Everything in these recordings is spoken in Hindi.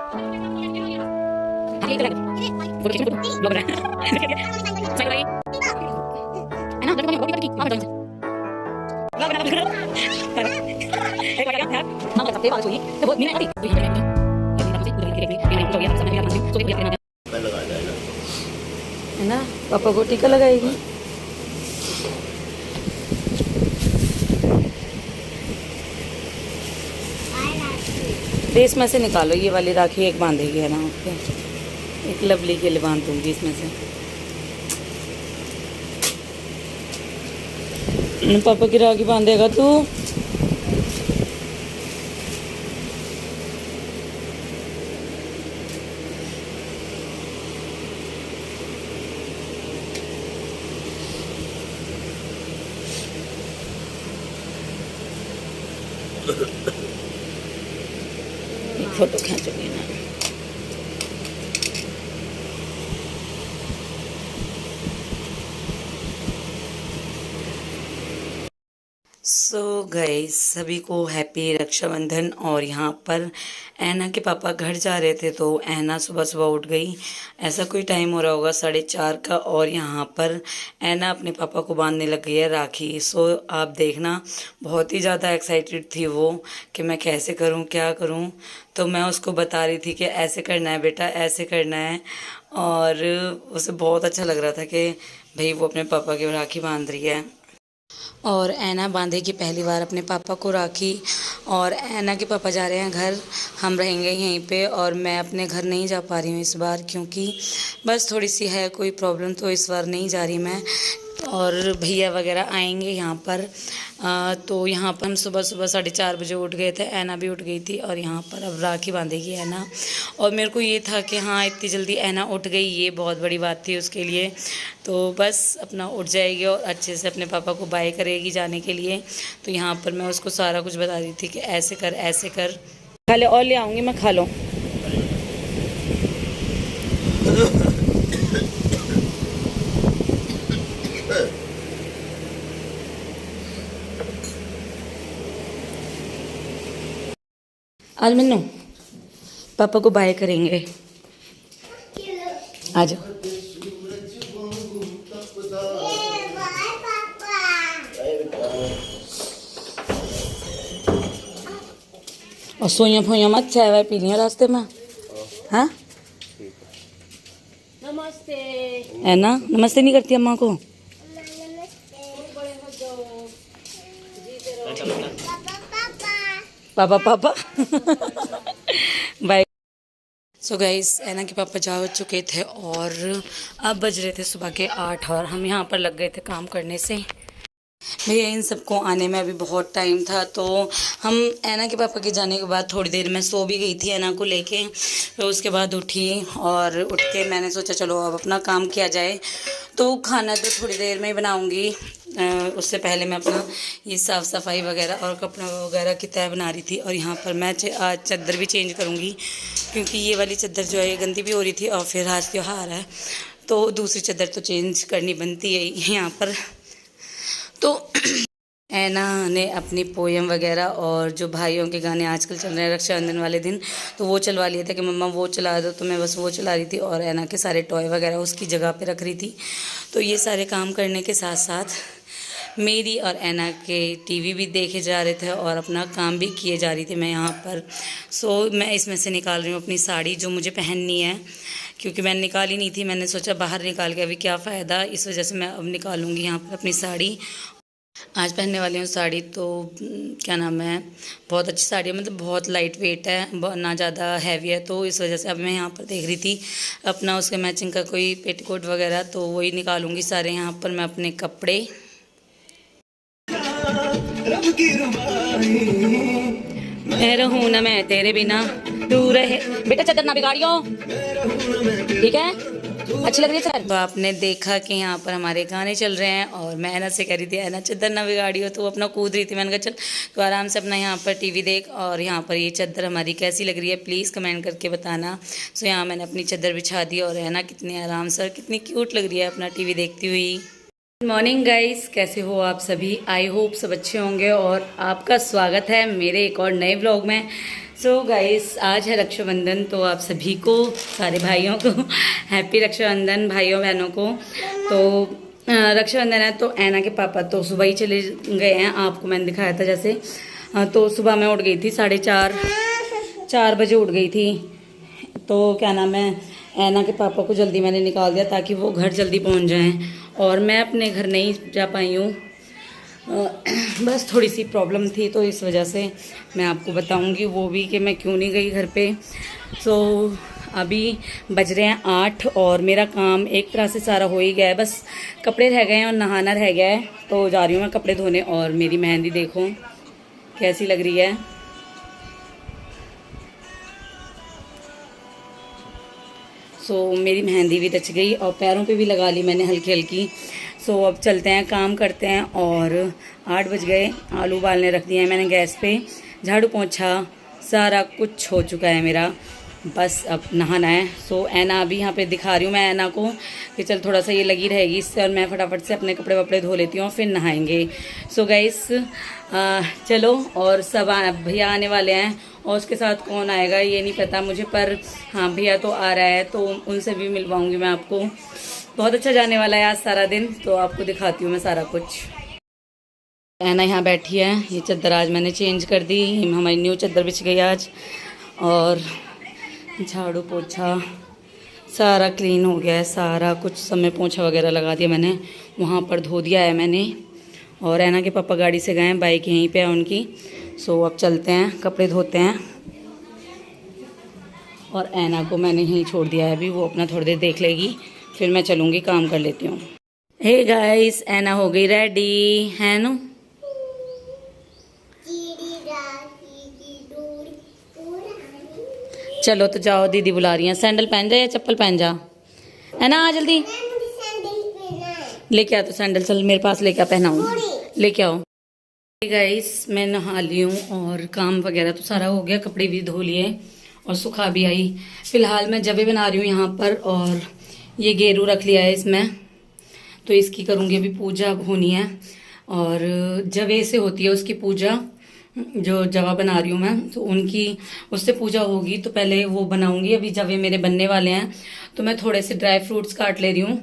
ये तो वो किसी को ब्लॉग कर रहा है सही भाई है ना लड़का को की वहां पर ब्लॉग बना एक बार यार मां का सबसे बात हुई तो वो नहीं आती तो ये नहीं मुझे उधर के लिए तो यार समझ नहीं आ तो ये मैं लगा जाएगा है ना। पापा को टीका लगाएगी। रेस में से निकालो, ये वाली राखी एक बांधेगी है ना आपके, एक लवली के लिए बांध दूंगी इसमें से। पापा की राखी बांधेगा तू? एक फोटो खींचोगी ना। सो गाइस, सभी को हैप्पी रक्षाबंधन। और यहाँ पर ऐना के पापा घर जा रहे थे तो ऐना सुबह सुबह उठ गई। ऐसा कोई टाइम हो रहा होगा 4:30 का, और यहाँ पर ऐना अपने पापा को बांधने लग गई है राखी। सो आप देखना, बहुत ही ज़्यादा एक्साइटेड थी वो कि मैं कैसे करूँ क्या करूँ। तो मैं उसको बता रही थी कि ऐसे करना है बेटा, ऐसे करना है। और उसे बहुत अच्छा लग रहा था कि भाई वो अपने पापा की राखी बांध रही है। और ऐना बांधेगी पहली बार अपने पापा को राखी। और ऐना के पापा जा रहे हैं घर, हम रहेंगे यहीं पे। और मैं अपने घर नहीं जा पा रही हूँ इस बार, क्योंकि बस थोड़ी सी है कोई प्रॉब्लम, तो इस बार नहीं जा रही मैं। और भैया वगैरह आएंगे यहाँ पर। तो यहाँ पर हम सुबह सुबह 4:30 बजे उठ गए थे, ऐना भी उठ गई थी। और यहाँ पर अब राखी बांधेगी ऐना। और मेरे को ये था कि हाँ, इतनी जल्दी ऐना उठ गई, ये बहुत बड़ी बात थी उसके लिए। तो बस अपना उठ जाएगी और अच्छे से अपने पापा को बाय करेगी जाने के लिए। तो यहाँ पर मैं उसको सारा कुछ बता रही थी कि ऐसे कर ऐसे कर। खा ले, और ले आऊँगी मैं, खा लो। आज मन्नू पापा को बाय करेंगे, आ जाओ। और सोइयां फोइयां मत चाय वाय पी लिया रास्ते में, हाँ? नमस्ते है ना, नमस्ते नहीं करती अम्मा को। पापा पापा बाय। सो गाइस, ऐना के पापा जा चुके थे और अब बज रहे थे सुबह के 8 और हम यहाँ पर लग गए थे काम करने से। भैया इन सबको आने में अभी बहुत टाइम था, तो हम ऐना के पापा के जाने के बाद थोड़ी देर में सो भी गई थी ऐना को लेके। तो उसके बाद उठी और उठ के मैंने सोचा चलो अब अपना काम किया जाए। तो खाना तो थोड़ी देर में ही बनाऊंगी, उससे पहले मैं अपना ये साफ़ सफाई वगैरह और कपड़ा वगैरह की तय बना रही थी। और यहाँ पर मैं आज चादर भी चेंज करूँगी, क्योंकि ये वाली चादर जो है ये गंदी भी हो रही थी। और फिर आज त्योहार है तो दूसरी चादर तो चेंज करनी बनती है यहाँ पर। तो ऐना ने अपनी पोयम वगैरह और जो भाइयों के गाने आजकल चल रहे हैं रक्षाबंधन वाले दिन, तो वो चलवा लिए थे कि मम्मा वो चला दो। तो मैं बस वो चला रही थी और ऐना के सारे टॉय वगैरह उसकी जगह पे रख रही थी। तो ये सारे काम करने के साथ साथ मेरी और ऐना के टीवी भी देखे जा रहे थे और अपना काम भी किए जा रही थी मैं यहाँ पर। सो मैं इसमें से निकाल रही हूँ अपनी साड़ी जो मुझे पहननी है, क्योंकि मैंने निकाली नहीं थी। मैंने सोचा बाहर निकाल के अभी क्या फ़ायदा, इस वजह से मैं अब निकालूंगी यहाँ पर अपनी साड़ी। आज पहनने वाली हूँ साड़ी, तो क्या नाम है, बहुत अच्छी साड़ी है, मतलब बहुत लाइट वेट है, ना ज़्यादा हैवी है। तो इस वजह से अब मैं यहाँ पर देख रही थी अपना उसके मैचिंग का कोई पेटीकोट वगैरह, तो वही निकालूंगी सारे यहाँ पर मैं अपने कपड़े। मैं रहूँ ना मैं तेरे बिना, तू रहे। बेटा चादर ना बिगाड़ियो, ठीक है? अच्छी लग रही है चादर। तो आपने देखा कि यहाँ पर हमारे गाने चल रहे हैं और मैं ऐना से कह रही थी ऐना चादर ना बिगाड़ियो, तो वो अपना कूद रही थी। मैंने कहा चल तो आराम से अपना यहाँ पर टीवी देख। और यहाँ पर ये चादर हमारी कैसी लग रही है प्लीज़ कमेंट करके बताना। सो यहाँ मैंने अपनी चादर बिछा दी और ऐना कितनी आराम से, कितनी क्यूट लग रही है अपना टीवी देखती हुई। मॉर्निंग गाइस, कैसे हो आप सभी? आई होप सब अच्छे होंगे और आपका स्वागत है मेरे एक और नए व्लॉग में। सो गाइस, आज है रक्षाबंधन, तो आप सभी को, सारे भाइयों को हैप्पी रक्षाबंधन, भाइयों बहनों को। तो रक्षाबंधन है तो ऐना के पापा तो सुबह ही चले गए हैं, आपको मैंने दिखाया था जैसे। तो सुबह मैं उठ गई थी 4:30 बजे उठ गई थी। तो क्या नाम है, ऐना के पापा को जल्दी मैंने निकाल दिया ताकि वो घर जल्दी पहुंच जाएं, और मैं अपने घर नहीं जा पाई हूँ। बस थोड़ी सी प्रॉब्लम थी तो इस वजह से मैं आपको बताऊंगी वो भी कि मैं क्यों नहीं गई घर पे। तो अभी बज रहे हैं 8 और मेरा काम एक तरह से सारा हो ही गया है, बस कपड़े रह गए हैं और नहाना रह गया है। तो जा रही हूँ मैं कपड़े धोने। और मेरी मेहंदी देखो कैसी लग रही है। मेरी मेहंदी भी रच गई और पैरों पे भी लगा ली मैंने हल्की हल्की। अब चलते हैं, काम करते हैं। और 8 बज गए, आलू उबालने रख दिए हैं मैंने गैस पे, झाड़ू पोंछा सारा कुछ हो चुका है मेरा, बस अब नहाना है। ऐना अभी यहाँ पे दिखा रही हूँ मैं ऐना को कि चल थोड़ा सा ये लगी रहेगी इससे, और मैं फटाफट से अपने कपड़े वपड़े धो लेती हूँ और फिर नहाएंगे। गाइस चलो, और सब भैया आने वाले हैं और उसके साथ कौन आएगा ये नहीं पता मुझे, पर हाँ भैया तो आ रहा है, तो उनसे भी मिलवाऊंगी मैं आपको। बहुत अच्छा जाने वाला है आज सारा दिन, तो आपको दिखाती हूँ मैं सारा कुछ। ऐना यहाँ बैठी है, ये चादर आज मैंने चेंज कर दी, हमारी न्यू चादर बिछ गई आज। और झाड़ू पोछा सारा क्लीन हो गया है, सारा कुछ सब में पोछा वगैरह लगा दिया मैंने, वहाँ पर धो दिया है मैंने। और ऐना के पापा गाड़ी से गए हैं, बाइक यहीं पे है उनकी। अब चलते हैं, कपड़े धोते हैं। और ऐना को मैंने यहीं छोड़ दिया है, अभी वो अपना थोड़ी देर देख लेगी, फिर मैं चलूँगी, काम कर लेती हूँ। हे गाइस, ऐना हो गई रेडी है ना? चलो तो जाओ, दीदी बुला रही हैं। सैंडल पहन जा या चप्पल पहन जा, है ना? आ जल्दी लेके आ, तो सैंडल चल मेरे पास लेके आ, पहनाऊँ, लेके आओ। गाइस, मैं नहा ली हूँ और काम वगैरह तो सारा हो गया, कपड़े भी धो लिए और सुखा भी आई। फिलहाल मैं जवे बना रही हूँ यहाँ पर, और ये गेरू रख लिया है इसमें, तो इसकी करूँगी अभी पूजा होनी है। और जवे से होती है उसकी पूजा, जो जवा बना रही हूँ मैं, तो उनकी उससे पूजा होगी, तो पहले वो बनाऊंगी। अभी जवे मेरे बनने वाले हैं, तो मैं थोड़े से ड्राई फ्रूट्स काट ले रही हूँ,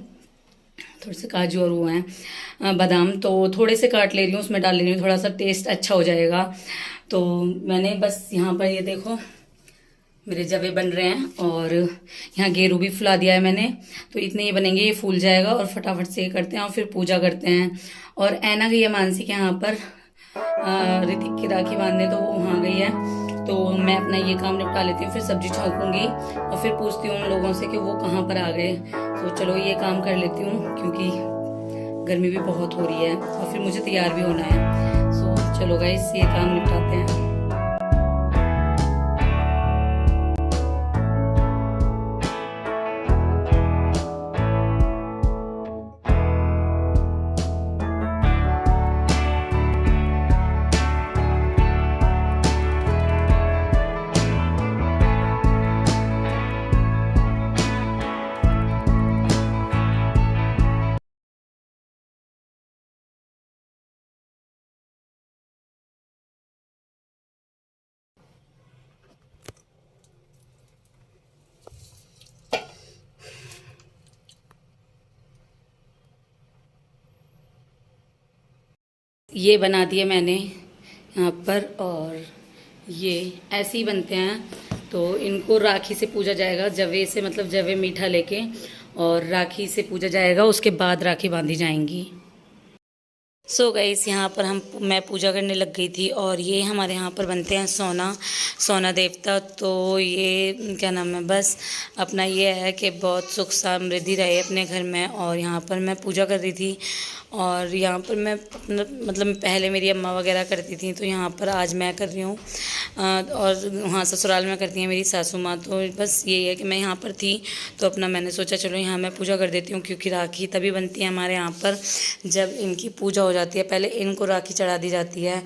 थोड़े से काजू और वो हैं बादाम, तो थोड़े से काट ले रही हूँ, उसमें डाल ले रही हूँ, थोड़ा सा टेस्ट अच्छा हो जाएगा। तो मैंने बस यहाँ पर ये देखो मेरे जवे बन रहे हैं, और यहाँ गेरू भी फुला दिया है मैंने, तो इतने ही बनेंगे, ये फूल जाएगा और फटाफट से ये करते हैं और फिर पूजा करते हैं। और ऐना गई है मानसी के यहाँ पर ऋतिक की राखी बांधने, तो वो वहाँ गई है। तो मैं अपना ये काम निपटा लेती हूँ, फिर सब्जी छौंकूंगी और फिर पूछती हूँ उन लोगों से कि वो कहाँ पर आ गए। तो चलो ये काम कर लेती हूँ, क्योंकि गर्मी भी बहुत हो रही है और फिर मुझे तैयार भी होना है। चलो गाइस, ये काम निपटाते हैं। ये बना दिए मैंने यहाँ पर, और ये ऐसे ही बनते हैं। तो इनको राखी से पूजा जाएगा, जवे से, मतलब जवे मीठा लेके, और राखी से पूजा जाएगा, उसके बाद राखी बांधी जाएंगी। गाइस, यहाँ पर मैं पूजा करने लग गई थी। और ये हमारे यहाँ पर बनते हैं सोना देवता। तो ये क्या नाम है, बस अपना ये है कि बहुत सुख समृद्धि रहे अपने घर में। और यहाँ पर मैं पूजा कर रही थी, और यहाँ पर मैं मतलब पहले मेरी अम्मा वगैरह करती थी, तो यहाँ पर आज मैं कर रही हूँ। और वहाँ ससुराल में करती हैं मेरी सासू माँ। तो बस यही है कि मैं यहाँ पर थी, तो अपना मैंने सोचा चलो यहाँ मैं पूजा कर देती हूँ, क्योंकि राखी तभी बनती है हमारे यहाँ पर जब इनकी पूजा हो जाती है। पहले इनको राखी चढ़ा दी जाती है,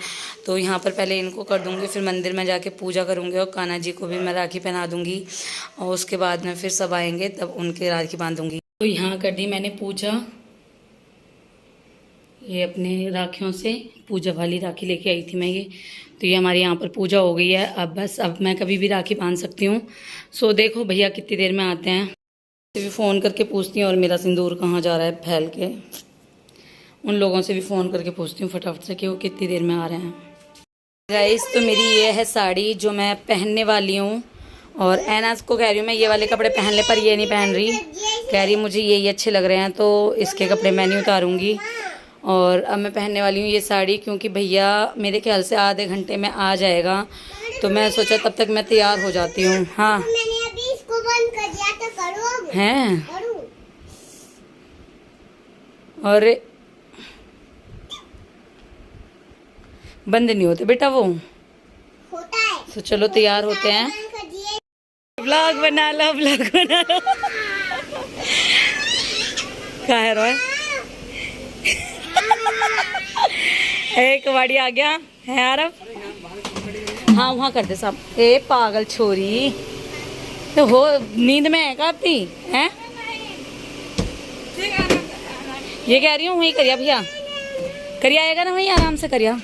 तो यहाँ पर पहले इनको कर दूँगी, फिर मंदिर में जाके पूजा करूँगी, और कान्हा जी को भी मैं राखी पहना दूँगी, और उसके बाद में फिर सब आएंगे तब उनके राखी बांधूँगी। तो यहाँ कर दी मैंने पूजा, ये अपने राखियों से पूजा वाली राखी लेके आई थी मैं ये। तो ये हमारे यहाँ पर पूजा हो गई है। अब बस अब मैं कभी भी राखी बांध सकती हूँ। सो देखो भैया कितनी देर में आते हैं। भी फ़ोन करके पूछती हूँ और मेरा सिंदूर कहाँ जा रहा है फैल के। उन लोगों से भी फ़ोन करके पूछती हूँ फटाफट से कि वो कितनी देर में आ रहे हैं। गाइस तो मेरी ये है साड़ी जो मैं पहनने वाली हूँ। और एनास को कह रही हूँ मैं ये वाले कपड़े पहन ले, पर ये नहीं पहन रही। कह रही मुझे ये अच्छे लग रहे हैं तो इसके कपड़े मैं नहीं उतारूँगी। और अब मैं पहनने वाली हूँ ये साड़ी, क्योंकि भैया मेरे ख्याल से आधे घंटे में आ जाएगा। तो मैं सोचा तब तक मैं तैयार हो जाती हूँ। हाँ मैंने अभी इसको बंद कर दिया तो करो हैं। करो। और बंद नहीं होते बेटा वो, होता है। तो चलो तैयार होते हैं। बंद कर दिए। व्लॉग बना लो, व्लॉग बना लो। क्या है रोए? एक कबाड़ी आ गया है यार। अब हाँ वहाँ कर दे साहब। ए पागल छोरी, तो हो नींद में है का अपनी है? ये कह रही हूँ वहीं करिया भैया, करिया आएगा ना वहीं आराम से करिया।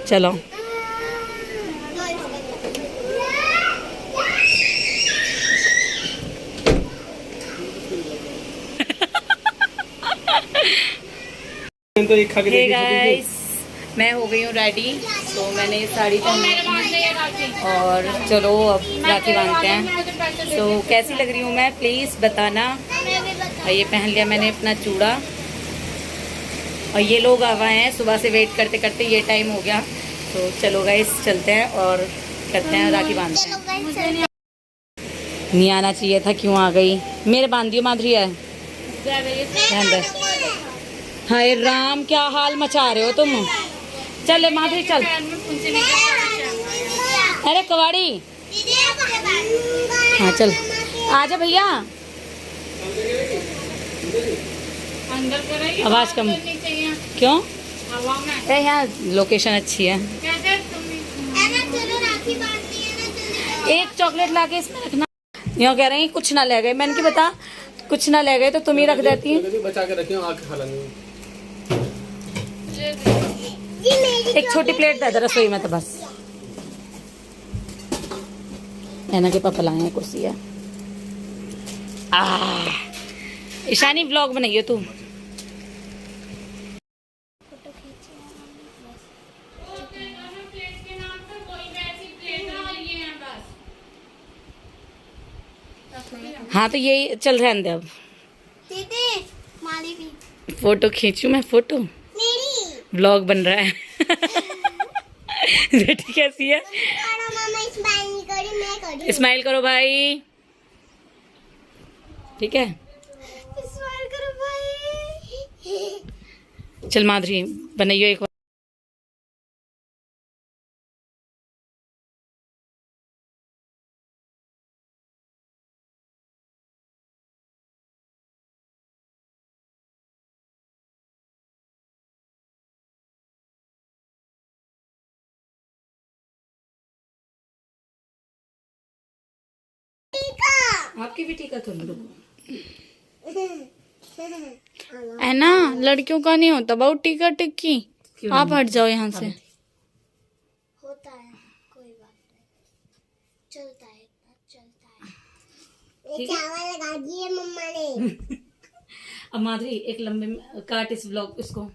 चलो तो एक खा के हे देखी गाइस, मैं हो गई हूँ रेडी। तो मैंने ये साड़ी पहनी और चलो अब राखी बांधते हैं। तो कैसी लग रही हूँ मैं प्लीज़ बताना। और ये पहन लिया मैंने अपना चूड़ा। और ये लोग आ गए हैं सुबह से वेट करते करते, ये टाइम हो गया। तो चलो गाइस चलते हैं और करते हैं राखी बांधते हैं। नहीं आना चाहिए था, क्यों आ गई? मेरे बांध दियो माधुरी है। ध्यान दे। हाय राम क्या हाल मचा रहे हो तुम। चल माधुरी चल। अरे कवाड़ी हाँ चल आजा भैया। आवाज कम क्यों? अरे यहाँ लोकेशन अच्छी है। एक चॉकलेट लाके इसमें रखना। यहाँ कह रहे हैं कुछ ना ले गए। मैंने क्या बता, कुछ ना ले गए तो तुम ही रख देती है। बचा के रखी आके खा लेंगे। एक छोटी प्लेट दे दे रसोई में तो बस। नैना के पापा लाए हैं कुर्सी है। ईशानी व्लॉग बनाइए तू। हाँ तो यही चल रहे अंदर। अब फोटो खींचू मैं, फोटो व्लॉग बन रहा है। बेटी कैसी है? स्माइल करो भाई, ठीक है? चल माधुरी बनाइयो एक। आपकी भी टीका कर लो। है ना, लड़कियों का नहीं होता बहुत टीका टिक्की। आप हट जाओ यहाँ से। होता है कोई बात नहीं, चलता है चलता है। ये चावल लगा दिए मम्मा ने। अब माधुरी एक लंबे में काट इस व्लॉग इसको।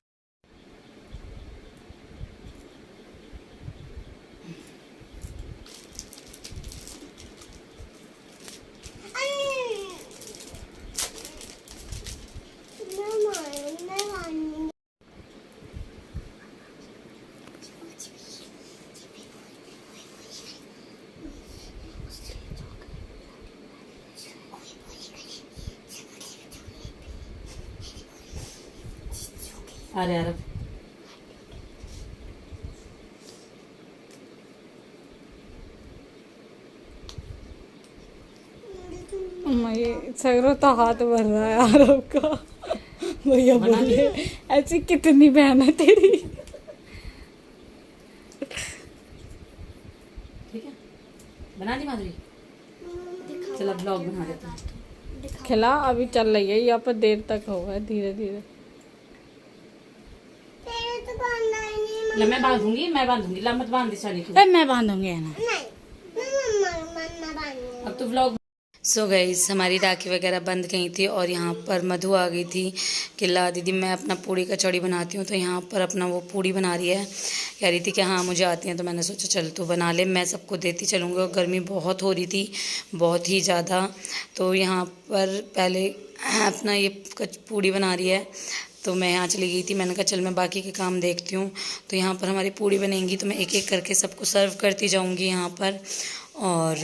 अरे यार ये सगरों तो हाथ भर रहा है यार आपका। भैया बोले ऐसी कितनी बहन है तेरी। ठीक है बना दी माधुरी। चल अब ब्लॉग बना देते हैं। खिला अभी चल रही है यहाँ पर, देर तक होगा धीरे धीरे। मैं बांधूंगी ला मत बांध शादी तू। मैं बांधूंगी है ना। नहीं मम्मा बांधूंगी। अब तू व्लॉग सो गाइस हमारी राखी वगैरह बंद गई थी और यहाँ पर मधु आ गई थी कि ला दीदी मैं अपना पूड़ी कचौड़ी बनाती हूँ। तो यहाँ पर अपना वो पूड़ी बना रही है, कह रही थी कि हाँ मुझे आती हैं। तो मैंने सोचा चल तू बना ले, मैं सबको देती चलूँगी। और गर्मी बहुत हो रही थी, बहुत ही ज़्यादा। तो यहाँ पर पहले अपना ये पूड़ी बना रही है, तो मैं यहाँ चली गई थी। मैंने कहा चल मैं बाकी के काम देखती हूँ। तो यहाँ पर हमारी पूड़ी बनेंगी तो मैं एक एक करके सबको सर्व करती जाऊँगी यहाँ पर। और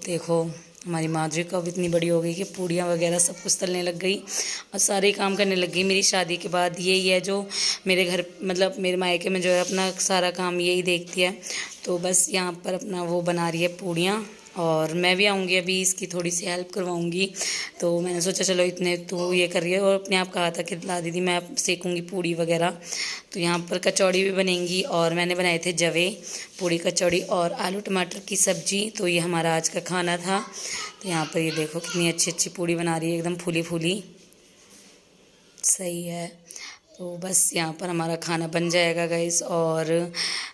देखो हमारी माधुरी कब इतनी बड़ी हो गई कि पूड़ियाँ वगैरह सब कुछ तलने लग गई और सारे काम करने लग गई। मेरी शादी के बाद यही है जो मेरे घर मतलब मेरे मायके में जो है अपना सारा काम यही देखती है। तो बस यहाँ पर अपना वो बना रही है पूड़ियाँ और मैं भी आऊँगी, अभी इसकी थोड़ी सी हेल्प करवाऊँगी। तो मैंने सोचा चलो इतने तो ये कर रही है और अपने आप कहा था कि ला दीदी मैं सेकूँगी पूड़ी वगैरह। तो यहाँ पर कचौड़ी भी बनेंगी और मैंने बनाए थे जवे, पूड़ी कचौड़ी और आलू टमाटर की सब्ज़ी। तो ये हमारा आज का खाना था। तो यहाँ पर ये देखो कितनी अच्छी अच्छी पूड़ी बना रही है, एकदम फूली फूली, सही है। तो बस यहाँ पर हमारा खाना बन जाएगा गाइस। और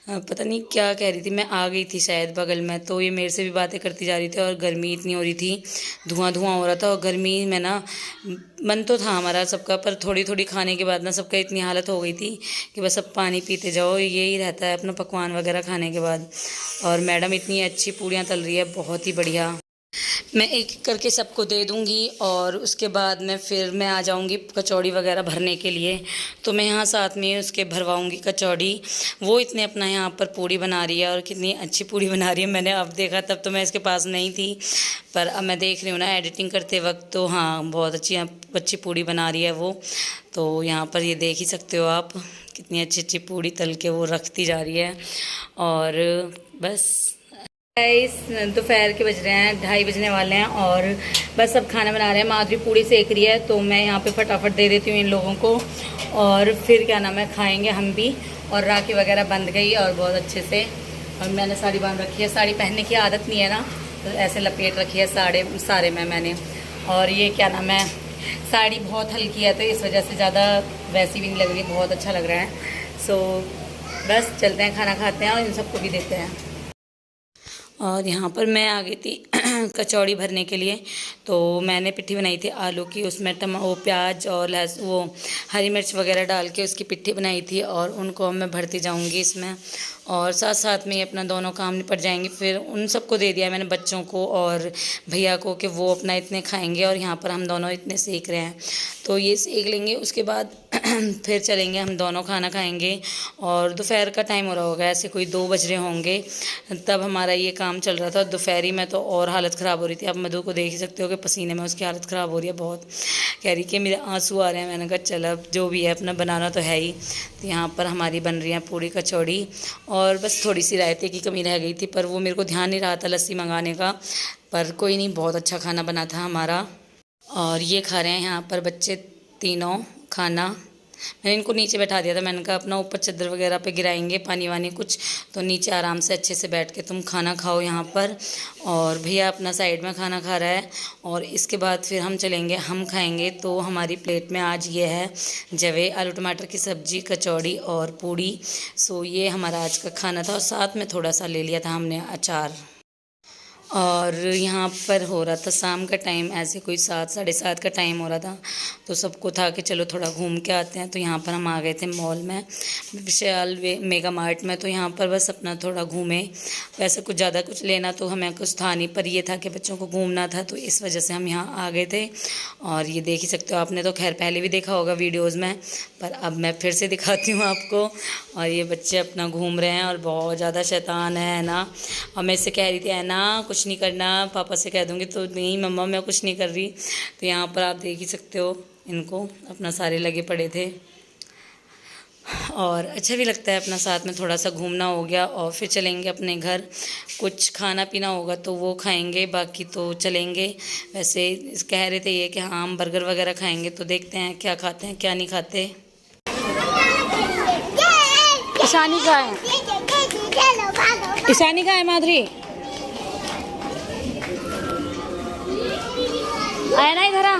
पता नहीं क्या कह रही थी, मैं आ गई थी शायद बगल में, तो ये मेरे से भी बातें करती जा रही थी और गर्मी इतनी हो रही थी, धुआं धुआं हो रहा था। और गर्मी में ना मन तो था हमारा सबका, पर थोड़ी थोड़ी खाने के बाद ना सबका इतनी हालत हो गई थी कि बस अब पानी पीते जाओ, यही रहता है अपना पकवान वगैरह खाने के बाद। और मैडम इतनी अच्छी पूड़ियाँ तल रही है, बहुत ही बढ़िया। मैं एक एक करके सबको दे दूंगी और उसके बाद में फिर मैं आ जाऊंगी कचौड़ी वगैरह भरने के लिए। तो मैं यहाँ साथ में उसके भरवाऊंगी कचौड़ी। वो इतने अपना यहाँ पर पूड़ी बना रही है और कितनी अच्छी पूड़ी बना रही है। मैंने अब देखा, तब तो मैं इसके पास नहीं थी, पर अब मैं देख रही हूँ ना एडिटिंग करते वक्त, तो हाँ बहुत अच्छी पूड़ी बना रही है वो। तो यहाँ पर ये देख ही सकते हो आप कितनी अच्छी अच्छी पूड़ी तल के वो रखती जा रही है। और बस दोपहर के बज रहे हैं, 2:30 बजने वाले हैं और बस अब खाना बना रहे हैं। माधुरी पूड़ी सेक रही है, तो मैं यहाँ पे फटाफट दे देती हूँ इन लोगों को और फिर क्या नाम है खाएंगे हम भी। और राखी वगैरह बंध गई और बहुत अच्छे से। और मैंने साड़ी बांध रखी है, साड़ी पहनने की आदत नहीं है ना, तो ऐसे लपेट रखी है सारे में मैंने। और ये क्या नाम है, साड़ी बहुत हल्की है तो इस वजह से ज़्यादा वैसी भी नहीं लग रही, बहुत अच्छा लग रहा है। सो बस चलते हैं, खाना खाते हैं और इन सबको भी देते हैं। और यहाँ पर मैं आ गई थी कचौड़ी भरने के लिए। तो मैंने पिट्ठी बनाई थी आलू की, उसमें वो प्याज और वो हरी मिर्च वगैरह डाल के उसकी पिट्ठी बनाई थी और उनको मैं भरती जाऊँगी इसमें। और साथ साथ में अपना दोनों काम निपट जाएंगे। फिर उन सबको दे दिया मैंने, बच्चों को और भैया को, कि वो अपना इतने खाएंगे और यहाँ पर हम दोनों इतने सेक रहे हैं। तो ये सेक लेंगे, उसके बाद फिर चलेंगे हम दोनों खाना खाएंगे। और दोपहर का टाइम हो रहा होगा, ऐसे कोई 2 बज रहे होंगे, तब हमारा ये काम चल रहा था। दोपहरी में तो और हालत ख़राब हो रही थी। आप मधु को देख ही सकते हो कि पसीने में उसकी हालत ख़राब हो रही है बहुत, कह रही कि मेरे आंसू आ रहे हैं। मैंने कहा चल अब जो भी है अपना बनाना तो है ही। तो यहाँ पर हमारी बन रही है पूड़ी कचौड़ी और बस थोड़ी सी रायते की कमी रह गई थी, पर वो मेरे को ध्यान नहीं रहा था लस्सी मंगाने का। पर कोई नहीं, बहुत अच्छा खाना बना था हमारा। और ये खा रहे हैं यहाँ पर बच्चे तीनों खाना। मैंने इनको नीचे बैठा दिया था, मैंने कहा अपना ऊपर चादर वगैरह पे गिराएंगे पानी वानी कुछ, तो नीचे आराम से अच्छे से बैठ के तुम खाना खाओ यहाँ पर। और भैया अपना साइड में खाना खा रहा है और इसके बाद फिर हम चलेंगे, हम खाएंगे। तो हमारी प्लेट में आज ये है जवे, आलू टमाटर की सब्ज़ी, कचौड़ी और पूड़ी। सो ये हमारा आज का खाना था और साथ में थोड़ा सा ले लिया था हमने अचार। और यहाँ पर हो रहा था शाम का टाइम, ऐसे कोई 7 साढ़े 7 का टाइम हो रहा था। तो सबको था कि चलो थोड़ा घूम के आते हैं। तो यहाँ पर हम आ गए थे मॉल में, विशाल मेगा मार्ट में। तो यहाँ पर बस अपना थोड़ा घूमे, वैसे कुछ ज़्यादा कुछ लेना तो हमें कुछ था नहीं, पर ये था कि बच्चों को घूमना था, तो इस वजह से हम यहाँ आ गए थे। और ये देख ही सकते हो, आपने तो खैर पहले भी देखा होगा वीडियोज़ में, पर अब मैं फिर से दिखाती हूँ आपको। और ये बच्चे अपना घूम रहे हैं और बहुत ज़्यादा शैतान है ना। और मैं इससे कह रही थी है ना कुछ नहीं करना, पापा से कह दूँगी, तो नहीं मम्मा मैं कुछ नहीं कर रही। तो यहाँ पर आप देख ही सकते हो इनको, अपना सारे लगे पड़े थे। और अच्छा भी लगता है अपना साथ में थोड़ा सा घूमना हो गया। और फिर चलेंगे अपने घर, कुछ खाना पीना होगा तो वो खाएंगे, बाकी तो चलेंगे। वैसे कह रहे थे ये कि हाँ हम बर्गर वगैरह खाएंगे, तो देखते हैं क्या खाते हैं क्या नहीं खाते। ईशानी का है, ईशानी का है माधुरी, आया ना इधर आ।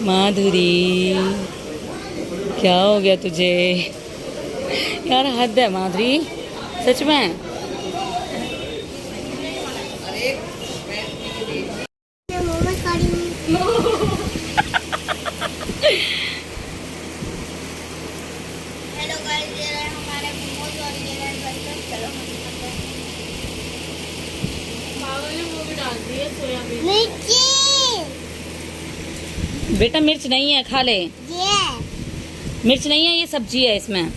माधुरी क्या हो गया तुझे यार, हद है माधुरी सच में। मैं मोमोज खा रही हूँ। हेलो गाइस, ये रहे हमारे मोमोज और ये रहे बर्गर। चलो हम खाते हैं। मिर्ची बेटा मिर्च नहीं है, खा ले। ये मिर्च नहीं है, ये सब्जी है इसमें।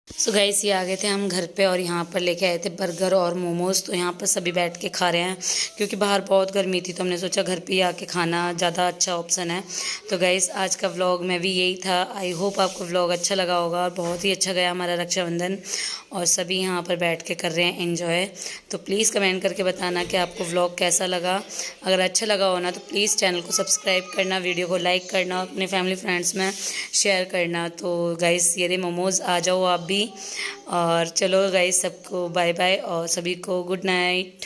सो गाइस, ये आ गए थे हम घर पे और यहाँ पर लेके आए थे बर्गर और मोमोज। तो यहाँ पर सभी बैठ के खा रहे हैं क्योंकि बाहर बहुत गर्मी थी, तो हमने सोचा घर पे ही आके खाना ज़्यादा अच्छा ऑप्शन है। तो गाइस, आज का व्लॉग में भी यही था। आई होप आपको व्लॉग अच्छा लगा होगा और बहुत ही अच्छा गया हमारा रक्षाबंधन और सभी यहाँ पर बैठ के कर रहे हैं एंजॉय। तो प्लीज़ कमेंट करके बताना कि आपको व्लॉग कैसा लगा। अगर अच्छा लगा हो ना तो प्लीज़ चैनल को सब्सक्राइब करना, वीडियो को लाइक करना, अपने फैमिली फ्रेंड्स में शेयर करना। तो गाइस, ये रे मोमोज़, आ जाओ आप भी। और चलो गाइस, सबको बाय बाय और सभी को गुड नाइट।